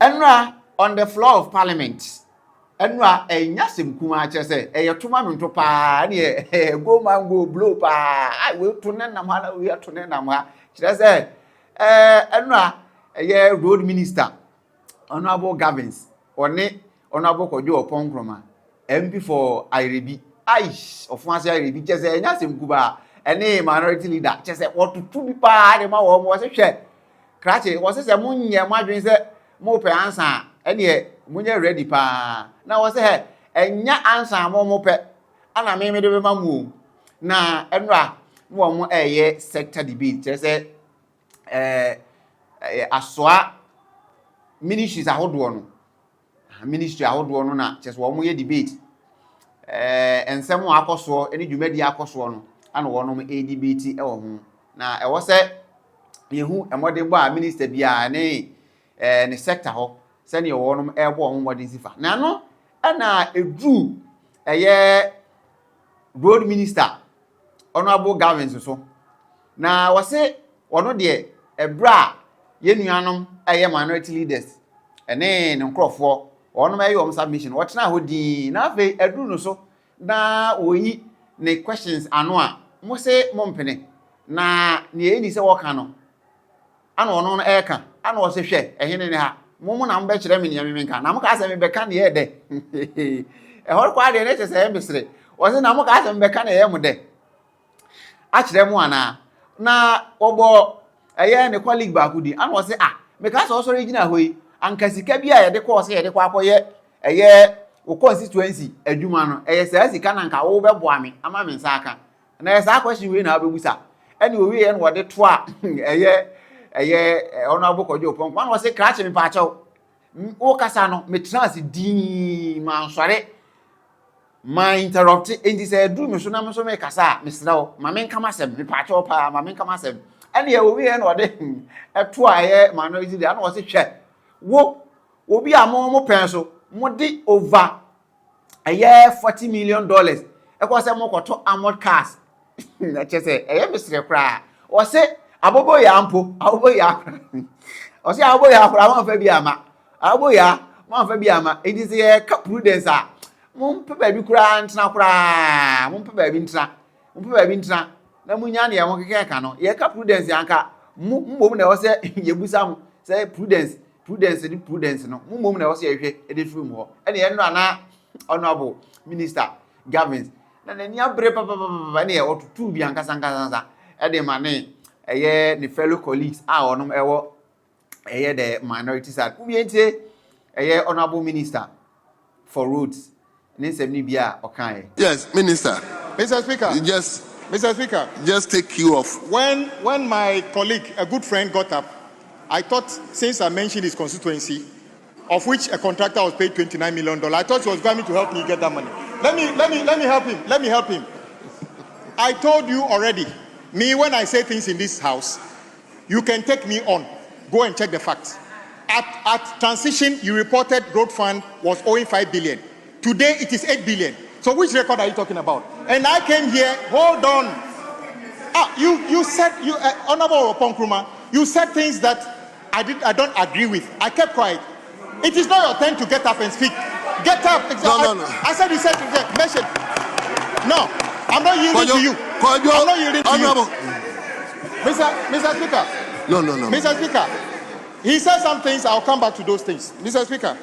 Enra on the floor of parliament. Enra nyasim kuma chese tuma minto pa ne go man go blow pa I will to nenam ha we to nenam ha chese enra road minister honorable Gavins honorable Kojo Oponkroma MP for Irebi aish ofanse Irebi chese nyasim kuba ene minority leader chese what to be pa de ma wo mo se hwe krache wo se munye madwen se mo pe ansa ene munye ready pa na wo se he enya ansa mo pe ana me de be mamu na enra mo sector debate chese asoa ministries ahodo no ministry ahodo no na chese wo mo ye debate ensem akoso eni dwumadi akoso no ana wo no debate e wo ho na e wo se yehu emode bo a minister bia ne sector ho se ne wo no e bo ho modern sifa na no ana edu road minister honorable Gavins so na wo se wono de ebra ye nuanom minority leaders ne nkrofo wono submission wo tena ho di na afi edu no so na oyi ne questions ano a mo se mo mpene na ne eni se wo ka no ana wono no eka ana wo se hwe ehene ne ha mo na mbe kire me ne me nka na mo ka se me beka ne ye de hor kwa de ne che se misre wo se na mo ka se me beka ne ye mo de a kire mo ana na obo ne colleague ba ku di ana wo se me ka se wo so regina hoyi anka sika bia ye de ko se ye de kwa akoye wo constituency adwuma no sa sika na nka wo beboa me ama me nsa aka na sa question we na abegusa ene wo we ye no wo de to a honorable Kojo Oponko man wo se krache me pa chawo wo kasa no me trans di man sware ma interrupt enti se du me so na me so me kasa me srawo ma me nka masem me pa chawo pa ma me nka masem ene wo we ye no wo de to a minority dey ana wo se hwe wo obi mo pen so mo di over $40 million e ko se mo koto armored cars na chese misre kra o se abobo ya ampo abobo ya o se abobo ya kra ma fa bi ama abobo ya ma fa bi ama it is ka prudence a mo mpe ba bi kra ntna kra mo mpe ba bi ntna na munya ne ye mo keke ka no ye ka prudence anka mbom na o se yebusa mo se prudence no mum na wo se ehwe e de firi mu ho ene ye no ana honorable minister Gavins na nani abre papa ne ye otutu bi ankasa e de mane ne fellow colleagues onom ewo the minority side ubi entie honorable minister for roads ne nsem ni bia okan yes minister Mr. Speaker Mr. Speaker just take you off when my colleague a good friend got up I thought, since I mentioned his constituency, of which a contractor was paid $29 million, I thought he was going to help me get that money. Let me help him. Let me help him. I told you already, me, when I say things in this house, you can take me on. Go and check the facts. At transition, you reported road fund was owing $5 billion. Today, it is $8 billion. So which record are you talking about? And I came here, hold on. You said, Honorable Oponkroma, you said things that I don't agree with. I kept quiet. It is not your turn to get up and speak. Get up. No. I said you said to mention. No, I'm not yielding to you. I'm not yielding to you. Mr. Speaker. No. Mr. Speaker, he said some things. I'll come back to those things. Mr. Speaker,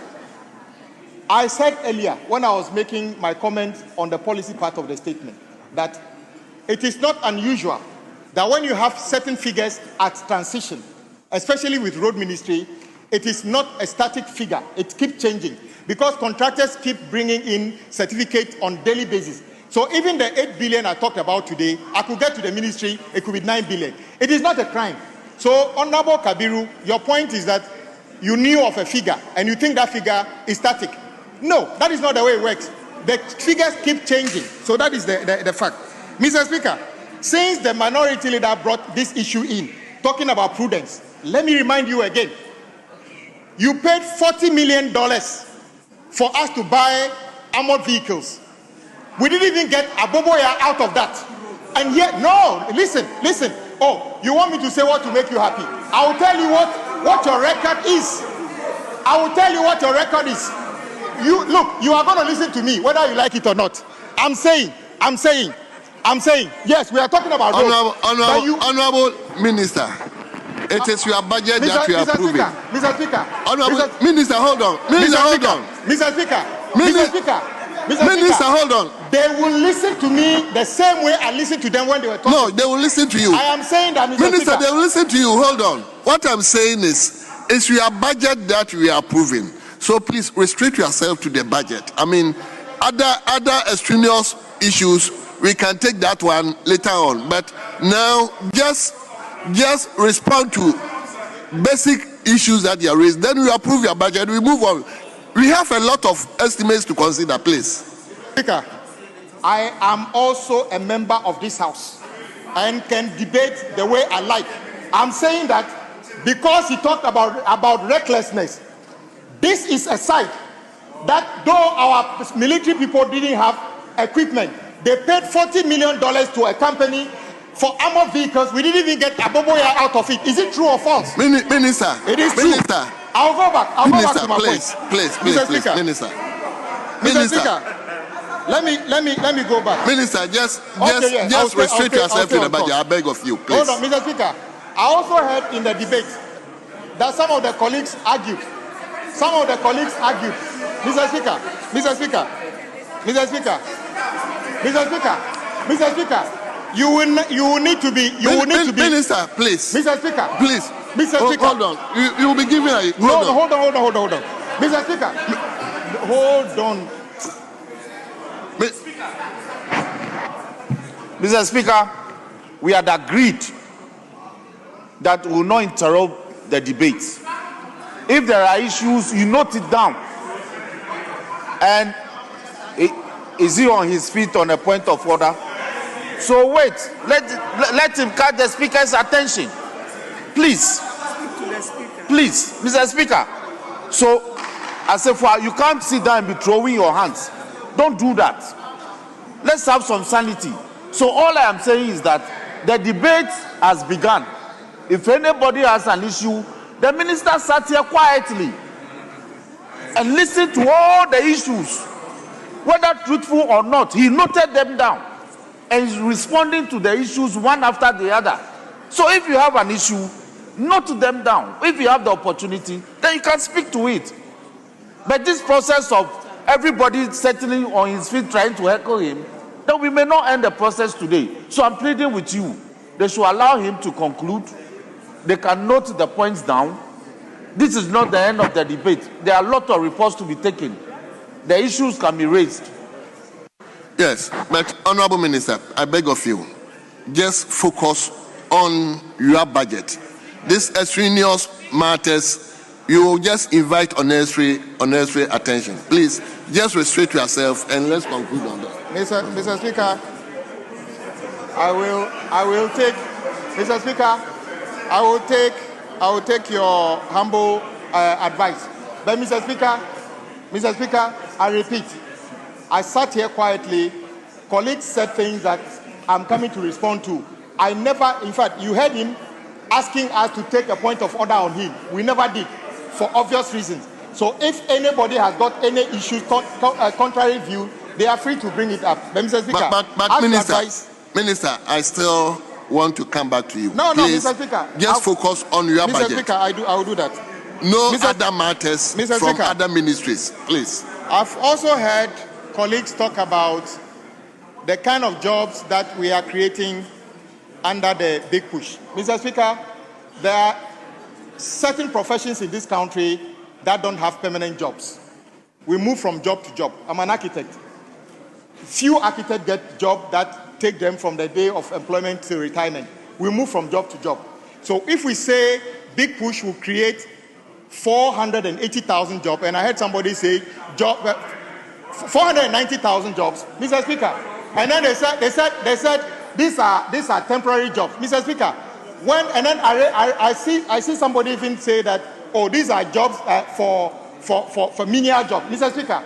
I said earlier when I was making my comment on the policy part of the statement that it is not unusual that when you have certain figures at transition, especially with road ministry, it is not a static figure. It keeps changing because contractors keep bringing in certificates on daily basis. So even the 8 billion I talked about today, I could get to the ministry, it could be 9 billion. It is not a crime. So Honorable Kabiru, your point is that you knew of a figure and you think that figure is static. No, that is not the way it works. The figures keep changing. So that is the fact. Mr. Speaker, since the minority leader brought this issue in, talking about prudence, let me remind you again. You paid $40 million for us to buy armored vehicles. We didn't even get Aboboya out of that. And yet, no, listen. Oh, you want me to say what to make you happy? I will tell you what your record is. I will tell you what your record is. You look, you are going to listen to me whether you like it or not. I'm saying, yes, we are talking about roads. Honorable Minister, it is your budget that we are approving. Mr. Speaker. Honorable Minister, hold on. Minister, hold on. Mr. Speaker. Minister, hold on. They will listen to me the same way I listened to them when they were talking. No, they will listen to you. I am saying that, Mr. Minister, Speaker. they will listen to you. Hold on. What I'm saying is your budget that we are approving. So please restrict yourself to the budget. I mean, other extraneous issues, we can take that one later on. But now, just respond to basic issues that you are raised. Then we approve your budget. We move on. We have a lot of estimates to consider, please. Speaker, I am also a member of this House and can debate the way I like. I'm saying that because he talked about recklessness, this is a site that though our military people didn't have equipment, they paid $40 million to a company for armored vehicles. We didn't even get Aboboya out of it. Is it true or false? Minister, it is Minister, true. I'll go back to my point. Please, Speaker. Minister. Mr. Speaker, let me go back. Minister, just restrict yourself to the budget. I beg of you, please. Hold on, Mr. Speaker. I also heard in the debate that some of the colleagues argued. Mr. Speaker, you will need to be. Minister, please. Mr. Speaker, please. Mr. Speaker, hold on. You will be given a. Hold on. Mr. Speaker, hold on. Mr. Speaker, we had agreed that we will not interrupt the debate. If there are issues, you note it down. And is he on his feet on a point of order? So wait, let him catch the Speaker's attention. Please, Mr. Speaker. So, as if you can't sit down and be throwing your hands. Don't do that. Let's have some sanity. So all I am saying is that the debate has begun. If anybody has an issue, the minister sat here quietly and listened to all the issues, whether truthful or not. He noted them down and is responding to the issues one after the other. So if you have an issue, note them down. If you have the opportunity, then you can speak to it. But this process of everybody settling on his feet trying to heckle him, then we may not end the process today. So I'm pleading with you. They should allow him to conclude. They can note the points down. This is not the end of the debate. There are a lot of reports to be taken. The issues can be raised. Yes, but Honorable Minister, I beg of you, just focus on your budget. These extraneous matters, you will just invite unnecessary attention. Please, just restrict yourself and let's conclude on that. Mr. Speaker, I will take, Mr. Speaker, I will take your humble advice. But Mr. Speaker, I repeat, I sat here quietly. Colleagues said things that I'm coming to respond to. I never, in fact, you heard him asking us to take a point of order on him. We never did, for obvious reasons. So if anybody has got any issues, contrary view, they are free to bring it up. But Mr. Speaker, but Minister, I still want to come back to you. No, please, Mr. Speaker. Just focus on your budget. Mr. Speaker, I will do that. No other matters from Speaker, other ministries, please. I've also heard colleagues talk about the kind of jobs that we are creating under the big push. Mr. Speaker, there are certain professions in this country that don't have permanent jobs. We move from job to job. I'm an architect. Few architects get jobs that take them from the day of employment to retirement. We move from job to job. So if we say big push will create 480,000 jobs, and I heard somebody say 490,000 jobs, Mr. Speaker, and then they said these are temporary jobs, Mr. Speaker. And then I see somebody even say that, oh, these are jobs for menial jobs, Mr. Speaker.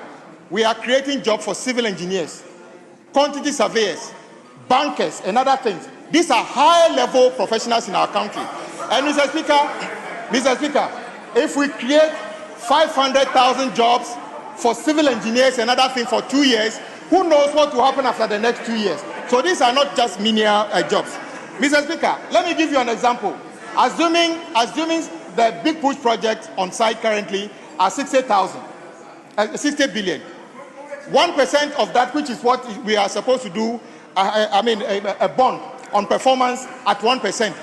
We are creating jobs for civil engineers, quantity surveyors, bankers, and other things. These are high-level professionals in our country. And Mr. Speaker, if we create 500,000 jobs for civil engineers and other things for 2 years. Who knows what will happen after the next 2 years? So these are not just menial jobs. Mr. Speaker, let me give you an example. Assuming the big push project on site currently are 60 billion. 1% of that, which is what we are supposed to do, a bond on performance at 1%.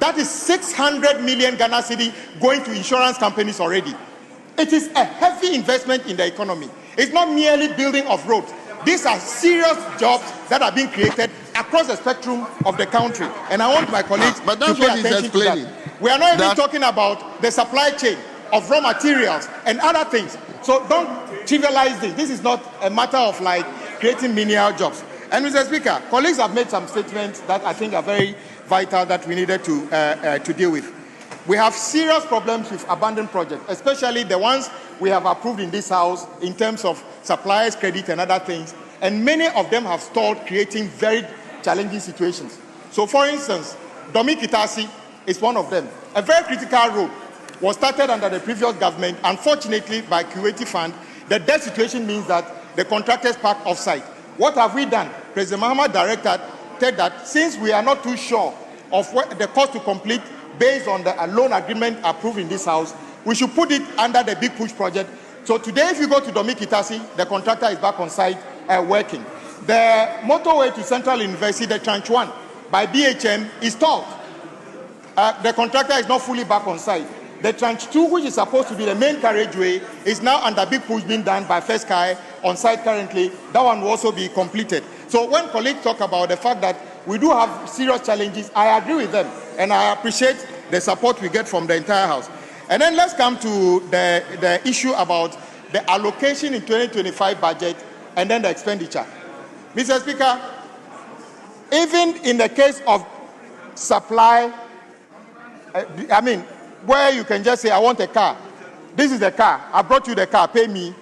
That is 600 million Ghana cedi going to insurance companies already. It is a heavy investment in the economy. It's not merely building of roads. These are serious jobs that are being created across the spectrum of the country. And I want my colleagues but that's to pay what he's attention to explaining. that. We are not even talking about the supply chain of raw materials and other things. So don't trivialize this. This is not a matter of like creating menial jobs. And Mr. Speaker, colleagues have made some statements that I think are very vital that we needed to deal with. We have serious problems with abandoned projects, especially the ones we have approved in this house in terms of suppliers, credit, and other things. And many of them have stalled, creating very challenging situations. So, for instance, Domi Kitasi is one of them. A very critical road was started under the previous government. Unfortunately, by Kuwaiti Fund, the debt situation means that the contractors park off-site. What have we done? President Mahama directed that since we are not too sure of what the cost to complete based on the loan agreement approved in this house, we should put it under the big push project. So today, if you go to Domi Kitasi, the contractor is back on site working. The motorway to Central University, the Tranche 1 by BHM is stalled. The contractor is not fully back on site. The Tranche 2, which is supposed to be the main carriageway, is now under big push being done by First Sky on site currently. That one will also be completed. So when colleagues talk about the fact that we do have serious challenges, I agree with them. And I appreciate the support we get from the entire House. And then let's come to the issue about the allocation in 2025 budget and then the expenditure. Mr. Speaker, even in the case of supply, where you can just say, I want a car. This is the car. I brought you the car. Pay me.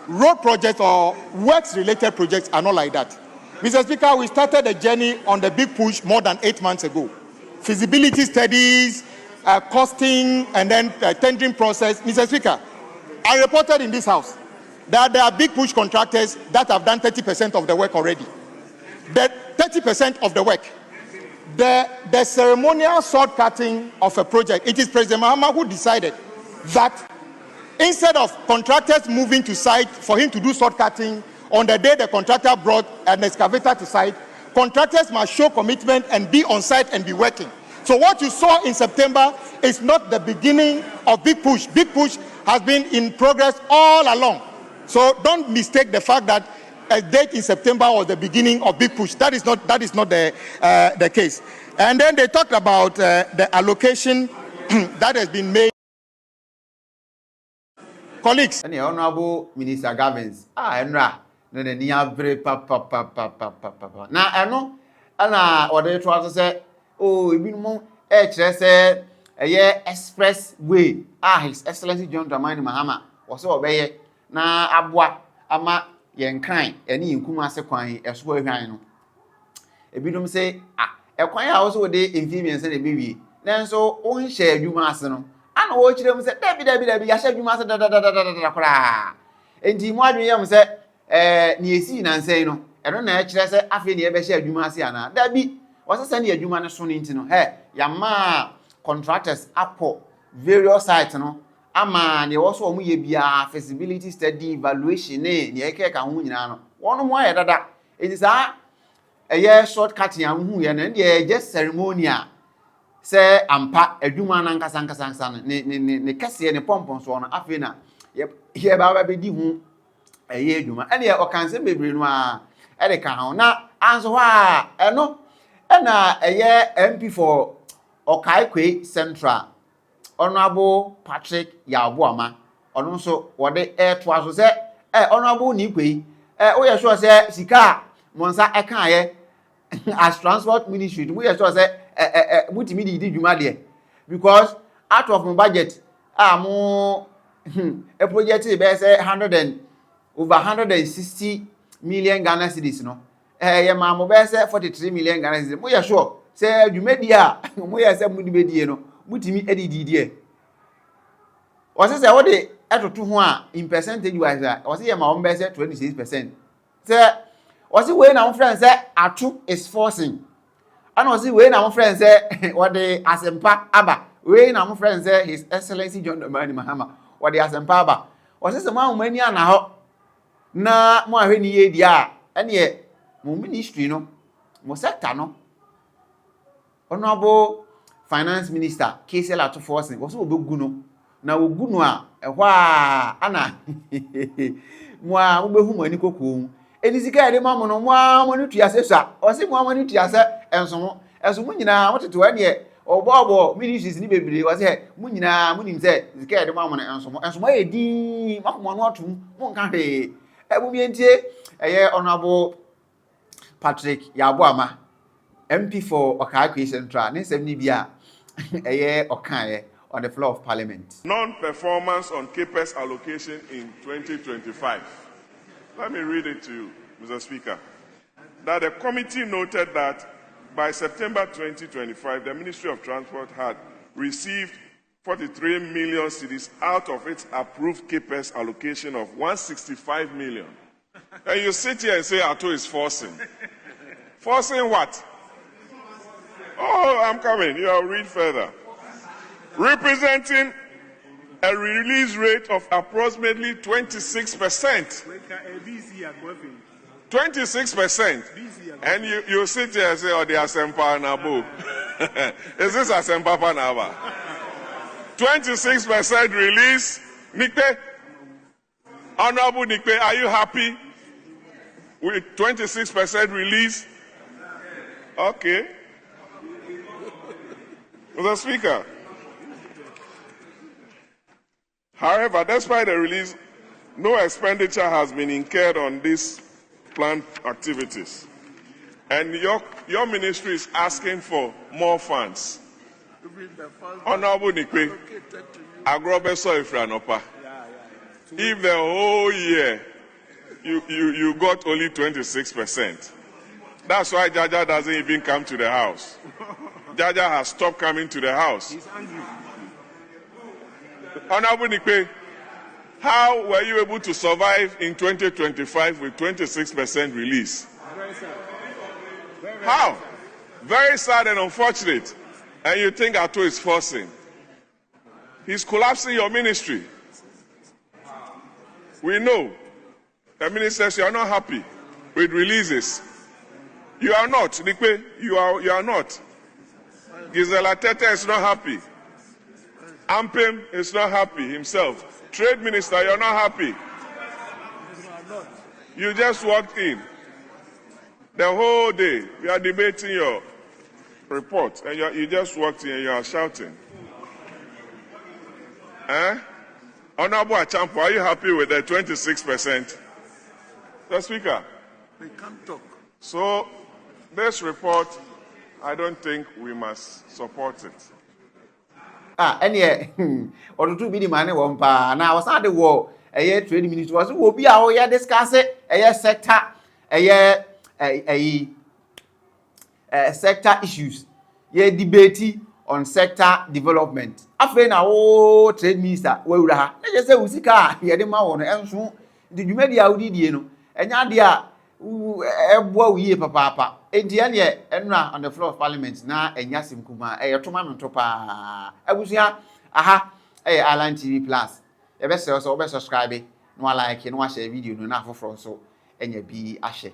Road projects or works-related projects are not like that. Mr. Speaker, we started a journey on the big push more than 8 months ago. Feasibility studies, costing, and then tendering process. Mr. Speaker, I reported in this house that there are big push contractors that have done 30% of the work already. The 30% of the work. The ceremonial sword cutting of a project, it is President Mahama who decided that instead of contractors moving to site for him to do sword cutting, on the day the contractor brought an excavator to site, contractors must show commitment and be on site and be working. So what you saw in September is not the beginning of Big Push. Big Push has been in progress all along. So don't mistake the fact that a date in September was the beginning of Big Push. That is not the case. And then they talked about the allocation that has been made. Colleagues. And the Honorable Minister Gavins, Enra, no, the Niabre papa. Now, I know, and what they try to say, oh, you know, say a year express way. His Excellency John Dramani Mahama was so obey. Na abwa ama yenkran eni yinkum ase kwan eso ehwan ebidum say ekwan a wo so de infimian se na bewie nanso o nhye adwuma ase no ana wo kirem se dabi ya hye adwuma ase da kora enti mu adwen yam se ne esi nansai no eno na kire se afi ne ebe hye adwuma ase ana dabi wo se ne adwuma ne so ne enti no yama contractors akọ various sites no ama ne wo so omu ye bia feasibility study evaluation ne eke ka ho nyina no wono mo aye dada enti sa eye shortcut ya hu ye na de just ceremonial se ampa adwuma na nkasa ne kase ne pompon so no afi na ye ba be di hu eye adwuma ene o kan se bebre no a ede ka ho na anso ho a eno na eye MP for Okaikwe Central Honorable Patrick Yabuama ono nso wode to aso se honorable Nikwe o ye sure se sika monsa eka ye as transport ministry we ye sure se mutimi di dwuma de because out of my budget mo a project be say over 160 million Ghana cedis no ye ma mo be say 43 million Ghana cedis mo ye sure se dwumadi a mo ye se mudi bedie no mutimi edididie o se what etoto ho a in percentage wise was say ma be say 26%. Say was we na friend say atu is forcing. And was we na friend say what the asempa aba. We na friend say His Excellency John Dramani Mahama what the asempa aba. Was say ma mani ana ho na mo ahwe ni ye dia ene mo ministry no mo sector no Honorable Finance Minister KCL atu forcing was obegu no na ogu no a ehwa ana mo a obehu mo ani kokko eni sika ede ma mo no mo a mo ni tuase sa o se mo a mo ni tuase enso mo nyina mo tete wa ne obo ministries ni bebre wa se mo nyina mo nim se sika ede ma mo no enso mo edi ma mo no atum mo nka he ebu bi entie eye Honorable Patrick Yaboama MP for Okaakwe Central ne sem ni bia eye okaye on the floor of Parliament. Non-performance on CAPEX allocation in 2025. Let me read it to you, Mr. Speaker. That the committee noted that by September 2025, the Ministry of Transport had received 43 million cedis out of its approved CAPEX allocation of 165 million. And you sit here and say Ato is forcing. Forcing what? Oh, I'm coming. You'll read further. Representing a release rate of approximately 26%. 26%. And you sit here and say, oh, the Asempa Nabo. Is this Asempa Panaba? 26% release. Nikpe, Honorable Nikpe, are you happy with 26% release? Okay. Mr. Speaker. However, despite the release, no expenditure has been incurred on these planned activities. And your ministry is asking for more funds. Honorable Nikwe, Agrobeso Ifranopa. If the whole year you got only 26%, that's why Jaja doesn't even come to the house. Jaja has stopped coming to the house. He's angry. Honorable Nikpe, how were you able to survive in 2025 with 26% release? Very sad. How? Very sad and unfortunate. And you think Ato is forcing. He's collapsing your ministry. We know. The ministers, you are not happy with releases. You are not. Nikpe, you are not. Gisela Tete is not happy. Ampem is not happy himself. Trade Minister, you're not happy. You just walked in. The whole day, we are debating your report, and you just walked in and you are shouting. Honorable Achampo, are you happy with the 26%? The Speaker. They can't talk. So, this report, I don't think we must support it. Ene otutu bi di mane wo mpa na was de wo trade ministry was wo bi a wo ya discuss sector sector issues ye debate on sector development afre na wo trade minister wa wura ha na je se usika ye de ma wo no enso di dwumadi a wodi die no enya de a eboa wo yie papa enti ene enra on the floor of Parliament na enya simkuma yetoma mento pa abusia aha Island TV Plus e be se so be subscribe no like no share video no na afoforo so enya bi ahye